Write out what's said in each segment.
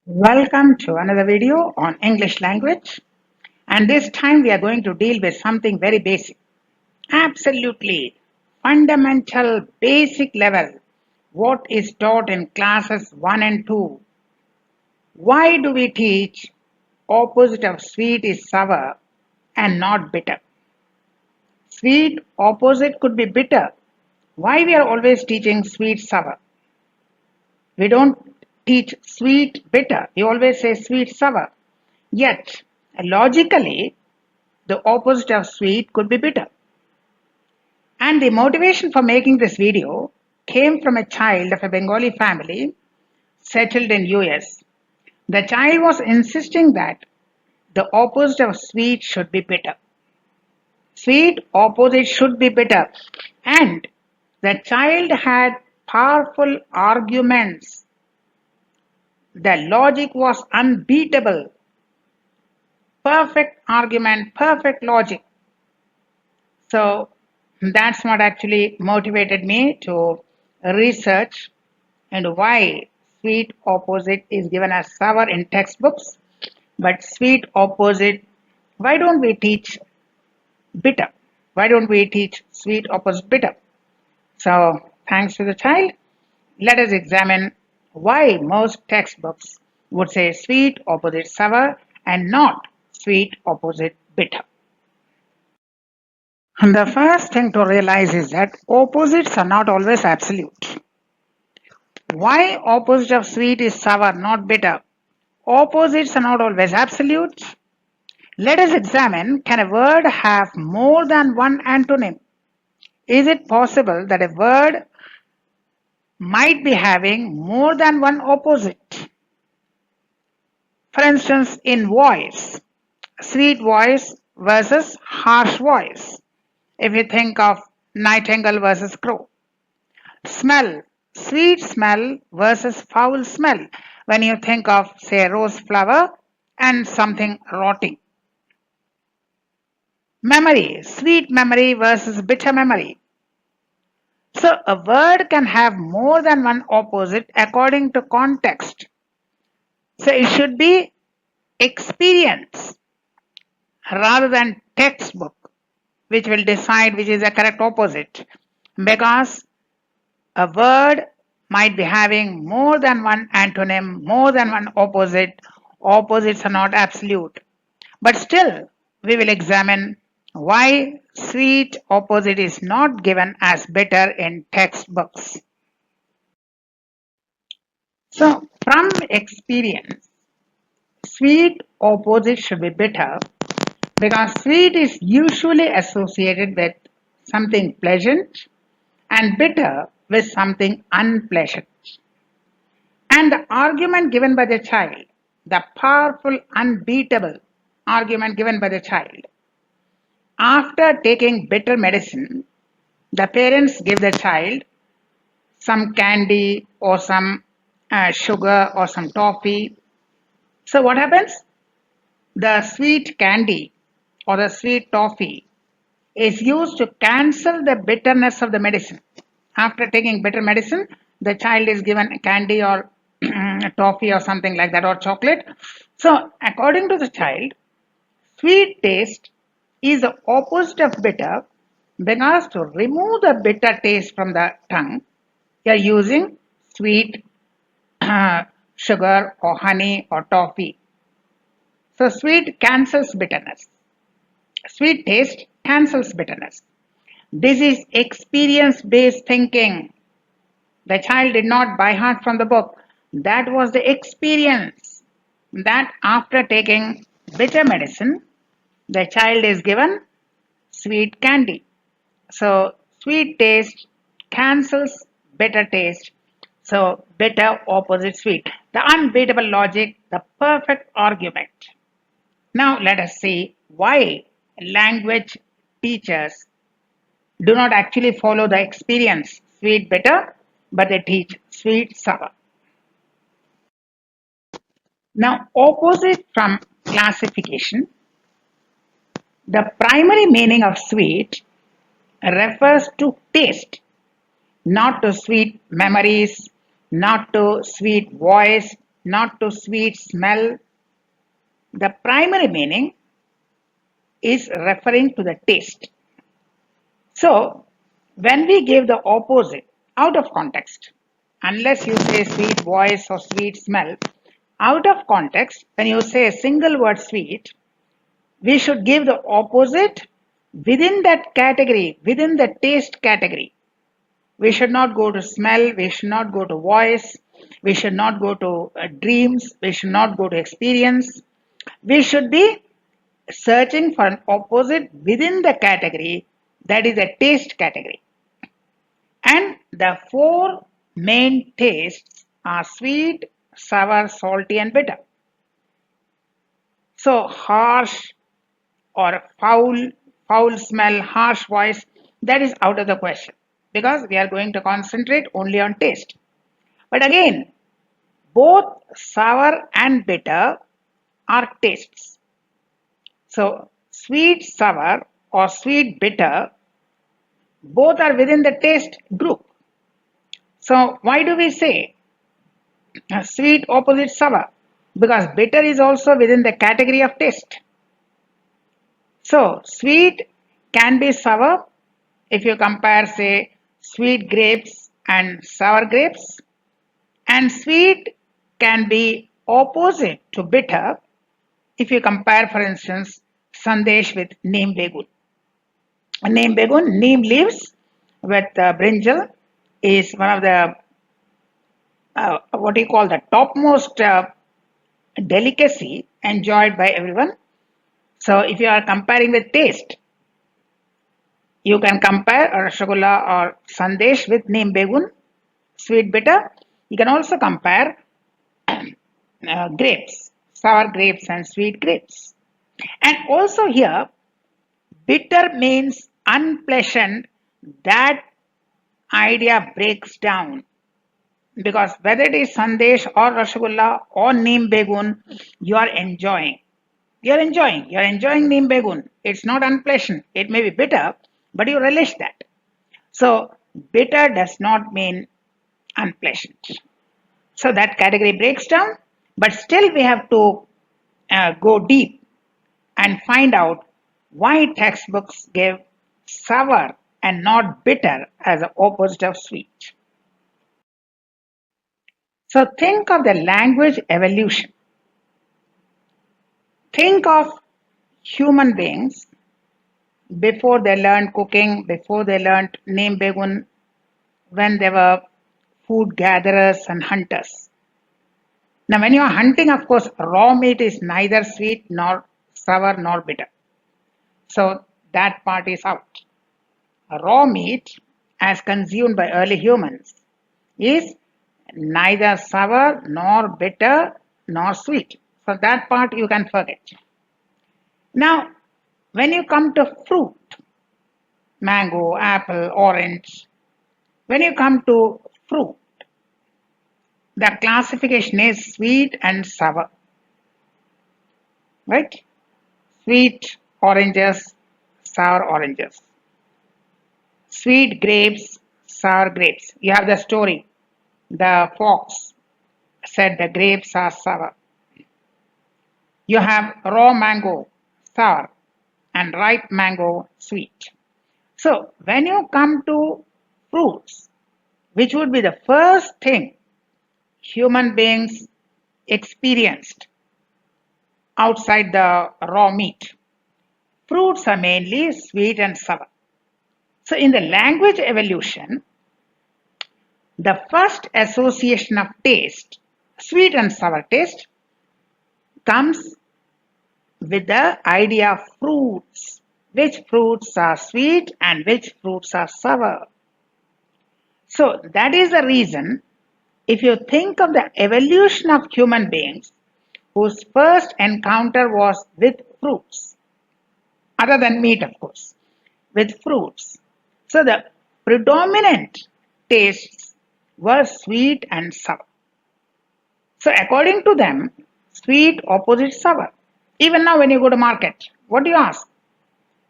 Welcome to another video on English language, and this time we are going to deal with something very basic, absolutely fundamental, basic level, what is taught in classes 1 and 2. Why do we teach opposite of sweet is sour and not bitter? Sweet opposite could be bitter. Why we are always teaching sweet sour? We don't teach sweet bitter. We always say sweet sour. Yet, logically, the opposite of sweet could be bitter. And the motivation for making this video came from a child of a Bengali family settled in US. The child was insisting that the opposite of sweet should be bitter. Sweet opposite should be bitter. And the child had powerful arguments. The logic was unbeatable. Perfect argument, perfect logic. So that's what actually motivated me to research and why sweet opposite is given as sour in textbooks, but sweet opposite, why don't we teach bitter? Why don't we teach sweet opposite bitter? So thanks to the child, let us examine why most textbooks would say sweet opposite sour and not sweet opposite bitter. And the first thing to realize is that opposites are not always absolute. Why opposite of sweet is sour, not bitter? Opposites are not always absolute. Let us examine, can a word have more than one antonym? Is it possible that a word might be having more than one opposite? For instance, in voice, sweet voice versus harsh voice. If you think of nightingale versus crow. Smell, sweet smell versus foul smell when you think of, say, rose flower and something rotting. Memory, sweet memory versus bitter memory. So a word can have more than one opposite according to context. So it should be experience rather than textbook, which will decide which is the correct opposite. Because a word might be having more than one antonym, more than one opposite. Opposites are not absolute. But still, we will examine why sweet opposite is not given as bitter in textbooks. So, from experience, sweet opposite should be bitter because sweet is usually associated with something pleasant and bitter with something unpleasant. And the argument given by the child, the powerful, unbeatable argument given by the child, after taking bitter medicine, the parents give the child some candy or some sugar or some toffee. So what happens? The sweet candy or the sweet toffee is used to cancel the bitterness of the medicine. After taking bitter medicine, the child is given candy or toffee or something like that or chocolate. So according to the child, sweet taste is the opposite of bitter because to remove the bitter taste from the tongue, you are using sweet sugar or honey or toffee. So sweet cancels bitterness. Sweet taste cancels bitterness. This is experience-based thinking. The child did not by heart from the book. That was the experience that after taking bitter medicine, the child is given sweet candy. So sweet taste cancels bitter taste. So bitter opposite sweet. The unbeatable logic, the perfect argument. Now let us see why language teachers do not actually follow the experience sweet bitter, but they teach sweet sour. Now opposite from classification, the primary meaning of sweet refers to taste, not to sweet memories, not to sweet voice, not to sweet smell. The primary meaning is referring to the taste. So, when we give the opposite out of context, unless you say sweet voice or sweet smell, out of context, when you say a single word sweet, we should give the opposite within that category, within the taste category. We should not go to smell, we should not go to voice, we should not go to dreams, we should not go to experience. We should be searching for an opposite within the category, that is a taste category. And the four main tastes are sweet, sour, salty, and bitter. So harsh or foul smell, harsh voice, that is out of the question because we are going to concentrate only on taste. But again, both sour and bitter are tastes. So sweet sour or sweet bitter, both are within the taste group. So why do we say sweet opposite sour? Because bitter is also within the category of taste. So sweet can be sour if you compare, say, sweet grapes and sour grapes, and sweet can be opposite to bitter if you compare, for instance, sandesh with neem begun. Neem begun, neem leaves with brinjal is one of the what do you call the topmost delicacy enjoyed by everyone. So if you are comparing with taste, you can compare a rasgulla or sandesh with neem begun, sweet bitter. You can also compare grapes, sour grapes and sweet grapes. And also here, bitter means unpleasant. That idea breaks down because whether it is sandesh or rasgulla or neem begun, you are enjoying. You're enjoying neem begun. It's not unpleasant. It may be bitter, but you relish that. So bitter does not mean unpleasant. So that category breaks down, but still we have to go deep and find out why textbooks give sour and not bitter as the opposite of sweet. So think of the language evolution. Think of human beings before they learned cooking, before they learned neem begun, when they were food gatherers and hunters. Now, when you are hunting, of course, raw meat is neither sweet nor sour nor bitter. So that part is out. Raw meat, as consumed by early humans, is neither sour nor bitter nor sweet. So that part you can forget. Now, when you come to fruit, mango, apple, orange, when you come to fruit, the classification is sweet and sour. Right? Sweet oranges, sour oranges. Sweet grapes, sour grapes. You have the story. The fox said the grapes are sour. You have raw mango, sour, and ripe mango, sweet. So when you come to fruits, which would be the first thing human beings experienced outside the raw meat, fruits are mainly sweet and sour. So in the language evolution, the first association of taste, sweet and sour taste, comes with the idea of fruits. Which fruits are sweet and which fruits are sour. So that is the reason, if you think of the evolution of human beings, whose first encounter was with fruits, other than meat, of course, with fruits. So the predominant tastes were sweet and sour. So according to them, sweet opposite sour. Even now when you go to market, what do you ask?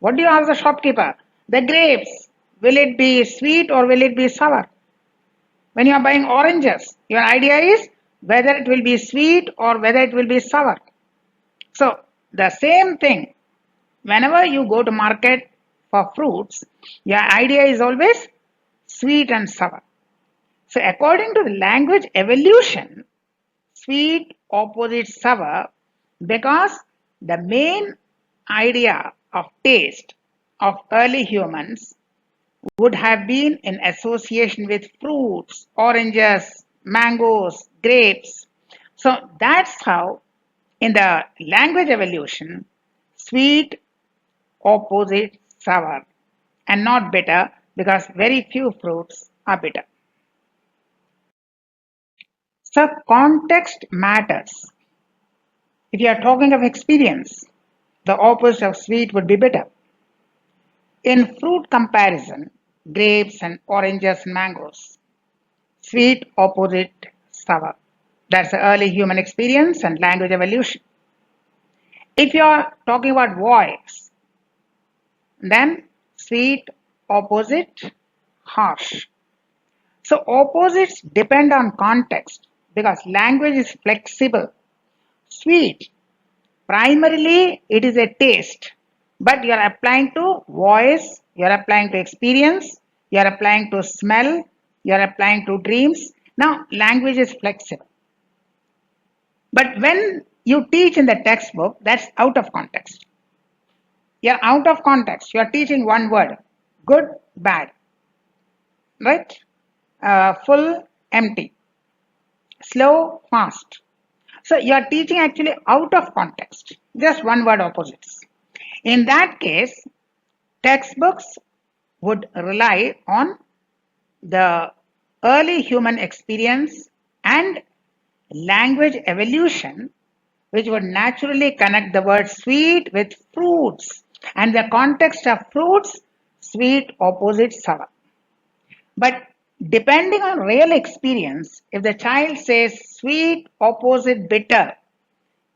What do you ask the shopkeeper? The grapes, will it be sweet or will it be sour? When you are buying oranges, your idea is whether it will be sweet or whether it will be sour. So the same thing, whenever you go to market for fruits, your idea is always sweet and sour. So according to the language evolution, sweet opposites sour because the main idea of taste of early humans would have been in association with fruits, oranges, mangoes, grapes. So that's how in the language evolution, sweet opposites sour and not bitter because very few fruits are bitter. So context matters. If you are talking of experience, the opposite of sweet would be bitter. In fruit comparison, grapes and oranges and mangoes, sweet opposite sour. That's the early human experience and language evolution. If you are talking about voice, then sweet opposite harsh. So opposites depend on context because language is flexible. Sweet, primarily it is a taste, but you are applying to voice, you are applying to experience, you are applying to smell, you are applying to dreams. Now language is flexible. But when you teach in the textbook, that's out of context. You're out of context. You're teaching one word, good, bad, right? Full, empty, slow, fast. So you're teaching actually out of context, just one word opposites. In that case, textbooks would rely on the early human experience and language evolution, which would naturally connect the word sweet with fruits. And the context of fruits, sweet opposite sour. But depending on real experience, if the child says sweet opposite bitter,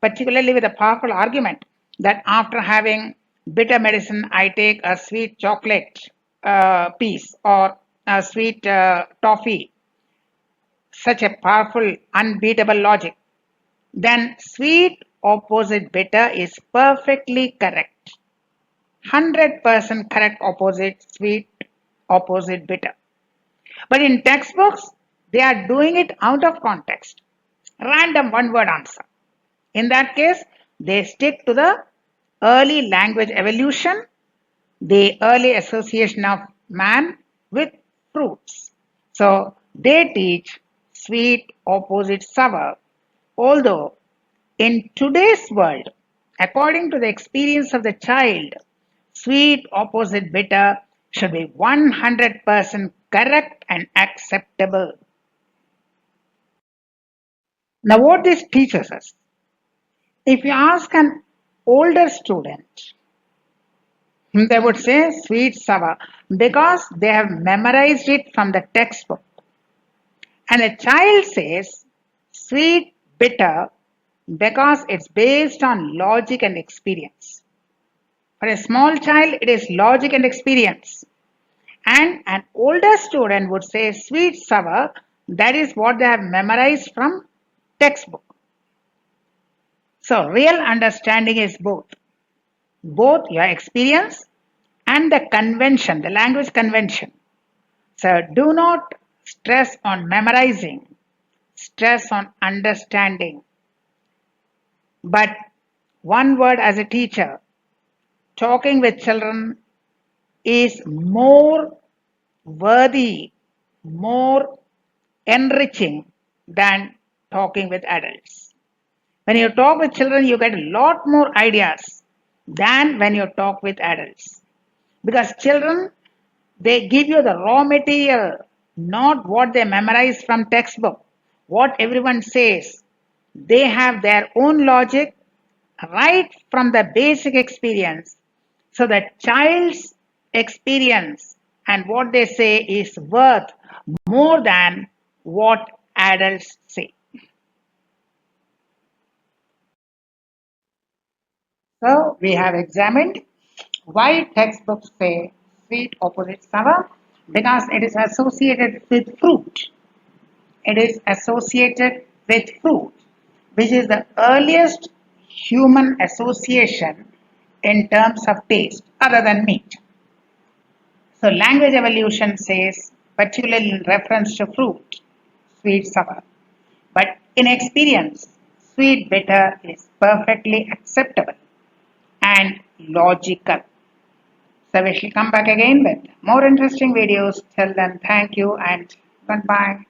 particularly with a powerful argument that after having bitter medicine, I take a sweet chocolate piece or a sweet toffee, such a powerful, unbeatable logic, then sweet opposite bitter is perfectly correct. 100% correct opposite sweet, opposite bitter. But in textbooks, they are doing it out of context. Random one word answer. In that case, they stick to the early language evolution, the early association of man with fruits. So they teach sweet opposite sour, although in today's world, according to the experience of the child, sweet opposite bitter should be 100% correct and acceptable. Now, what this teaches us, if you ask an older student, they would say sweet sour because they have memorized it from the textbook. And a child says sweet bitter because it's based on logic and experience. For a small child, it is logic and experience. And an older student would say sweet sour, that is what they have memorized from textbook. So real understanding is both your experience and the convention, the language convention. So do not stress on memorizing, stress on understanding. But one word as a teacher, talking with children is more worthy, more enriching than talking with adults. When you talk with children, you get a lot more ideas than when you talk with adults. Because children, they give you the raw material, not what they memorize from textbook, what everyone says. They have their own logic right from the basic experience. So the child's experience and what they say is worth more than what adults say. So we have examined why textbooks say sweet opposite sour because it is associated with fruit. It is associated with fruit, which is the earliest human association in terms of taste other than meat. So language evolution says, particularly in reference to fruit, sweet sour. But in experience, sweet bitter is perfectly acceptable and logical. So we shall come back again with more interesting videos. Till then, thank you and goodbye.